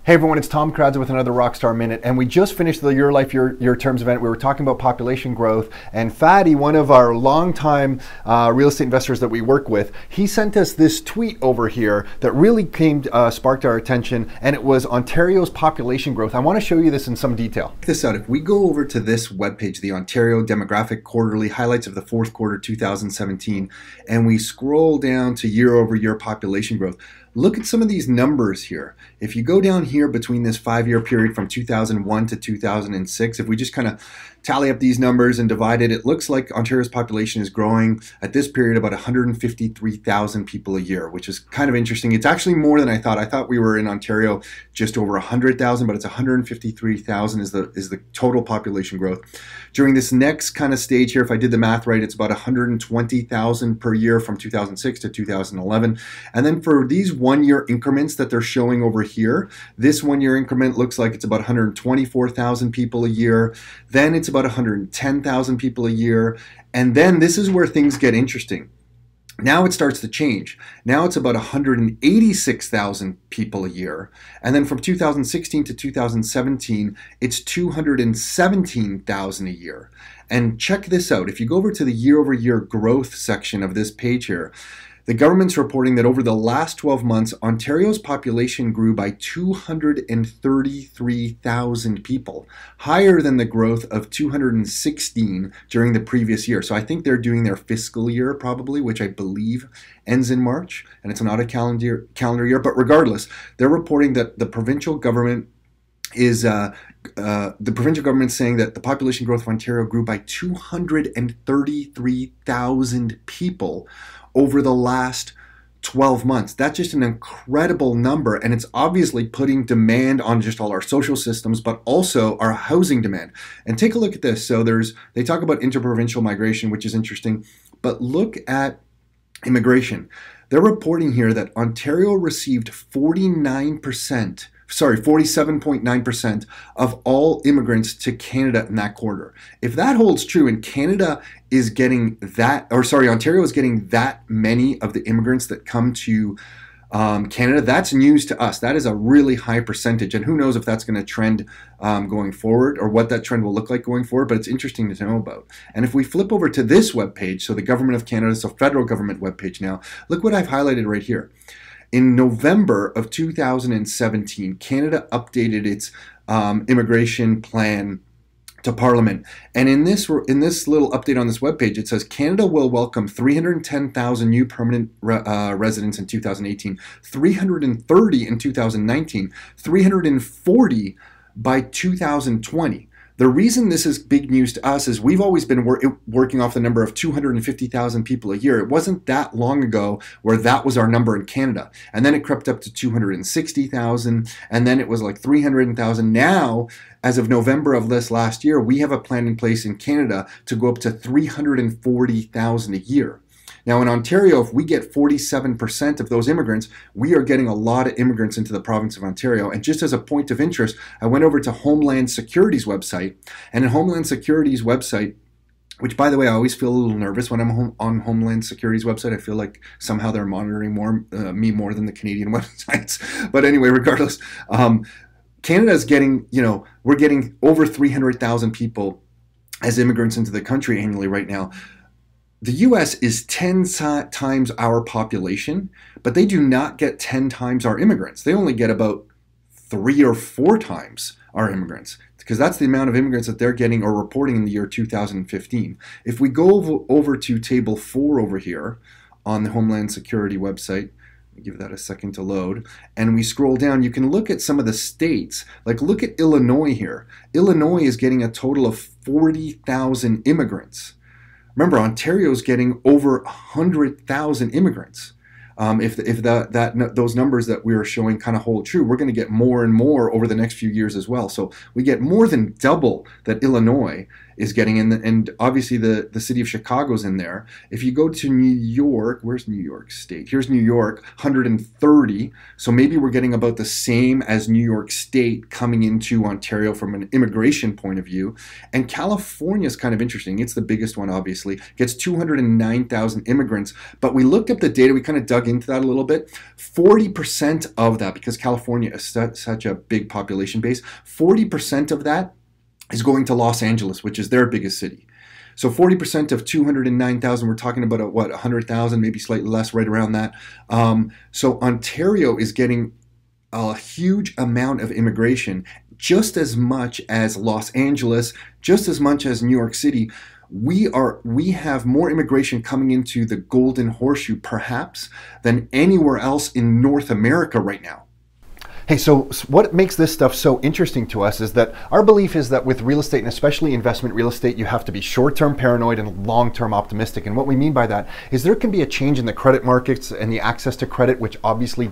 Hey everyone, it's Tom Kradza with another Rockstar Minute, and we just finished the Your Life, Your Terms event. We were talking about population growth, and Fadi, one of our longtime real estate investors that we work with, he sent us this tweet over here that really sparked our attention, and it was Ontario's population growth. I want to show you this in some detail. Check this out. If we go over to this webpage, the Ontario Demographic Quarterly Highlights of the Fourth Quarter 2017, and we scroll down to year-over-year population growth, look at some of these numbers here. If you go down here between this 5-year period from 2001 to 2006, if we just kind of tally up these numbers and divide it, it looks like Ontario's population is growing at this period about 153,000 people a year, which is kind of interesting. It's actually more than I thought. I thought we were in Ontario just over 100,000, but it's 153,000 is the total population growth. During this next kind of stage here, if I did the math right, it's about 120,000 per year from 2006 to 2011. And then for these 1-year increments that they're showing over here, this 1-year increment looks like it's about 124,000 people a year. Then it's about 110,000 people a year. And then this is where things get interesting. Now it starts to change. Now it's about 186,000 people a year. And then from 2016 to 2017, it's 217,000 a year. And check this out. If you go over to the year-over-year growth section of this page here, the government's reporting that over the last 12 months, Ontario's population grew by 233,000 people, higher than the growth of 216 during the previous year. So I think they're doing their fiscal year probably, which I believe ends in March, and it's not a calendar year. But regardless, they're reporting that the provincial government is saying that the population growth of Ontario grew by 233,000 people over the last 12 months. That's just an incredible number, and it's obviously putting demand on just all our social systems, but also our housing demand. And take a look at this. So they talk about interprovincial migration, which is interesting, but look at immigration. They're reporting here that Ontario received 47.9% of all immigrants to Canada in that quarter. If that holds true and Canada is getting Ontario is getting that many of the immigrants that come to Canada, that's news to us. That is a really high percentage, and who knows if that's going to trend going forward or what that trend will look like going forward, but it's interesting to know about. And if we flip over to this webpage, so the Government of Canada, so federal government webpage now, look what I've highlighted right here. In November of 2017, Canada updated its immigration plan to Parliament. And in this little update on this webpage, it says Canada will welcome 310,000 new permanent residents in 2018, 330 in 2019, 340 by 2020. The reason this is big news to us is we've always been working off the number of 250,000 people a year. It wasn't that long ago where that was our number in Canada. And then it crept up to 260,000, and then it was like 300,000. Now, as of November of this last year, we have a plan in place in Canada to go up to 340,000 a year. Now in Ontario, if we get 47% of those immigrants, we are getting a lot of immigrants into the province of Ontario. And just as a point of interest, I went over to Homeland Security's website, and in Homeland Security's website, which, by the way, I always feel a little nervous when I'm on Homeland Security's website. I feel like somehow they're monitoring me more than the Canadian websites. But anyway, regardless, Canada is getting, we're getting over 300,000 people as immigrants into the country annually right now. The US is 10 times our population, but they do not get 10 times our immigrants. They only get about 3 or 4 times our immigrants, because that's the amount of immigrants that they're getting or reporting in the year 2015. If we go over to table 4 over here on the Homeland Security website, give that a second to load, and we scroll down, you can look at some of the states. Like, look at Illinois here. Illinois is getting a total of 40,000 immigrants. Remember, Ontario is getting over 100,000 immigrants. If those numbers that we are showing kind of hold true, we're going to get more and more over the next few years as well. So we get more than double that Illinois is getting in, and obviously the city of Chicago's in there. If you go to New York, where's New York State? Here's New York, 130. So maybe we're getting about the same as New York State coming into Ontario from an immigration point of view. And California is kind of interesting. It's the biggest one, obviously. Gets 209,000 immigrants. But we looked up the data, we kind of dug into that a little bit. 40% of that, because California is such a big population base, 40% of that is going to Los Angeles, which is their biggest city. So 40% of 209,000, we're talking about what, 100,000, maybe slightly less, right around that. So Ontario is getting a huge amount of immigration, just as much as Los Angeles, just as much as New York City. We have more immigration coming into the Golden Horseshoe, perhaps, than anywhere else in North America right now. Hey, so what makes this stuff so interesting to us is that our belief is that with real estate, and especially investment real estate, you have to be short-term paranoid and long-term optimistic. And what we mean by that is there can be a change in the credit markets and the access to credit, which obviously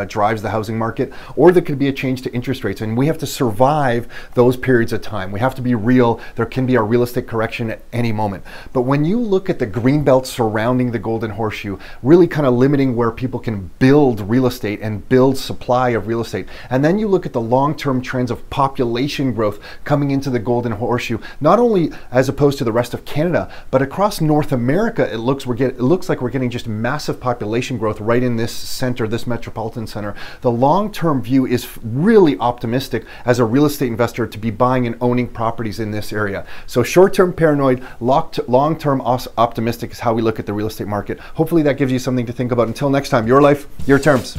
drives the housing market, or there could be a change to interest rates. And we have to survive those periods of time. We have to be real. There can be a real estate correction at any moment. But when you look at the green belt surrounding the Golden Horseshoe, really kind of limiting where people can build real estate and build supply of real estate, and then you look at the long-term trends of population growth coming into the Golden Horseshoe, not only as opposed to the rest of Canada, but across North America, it looks like we're getting just massive population growth right in this center, this metropolitan center. The long-term view is really optimistic as a real estate investor to be buying and owning properties in this area. So short-term paranoid, long-term optimistic is how we look at the real estate market. Hopefully that gives you something to think about. Until next time, your life, your terms.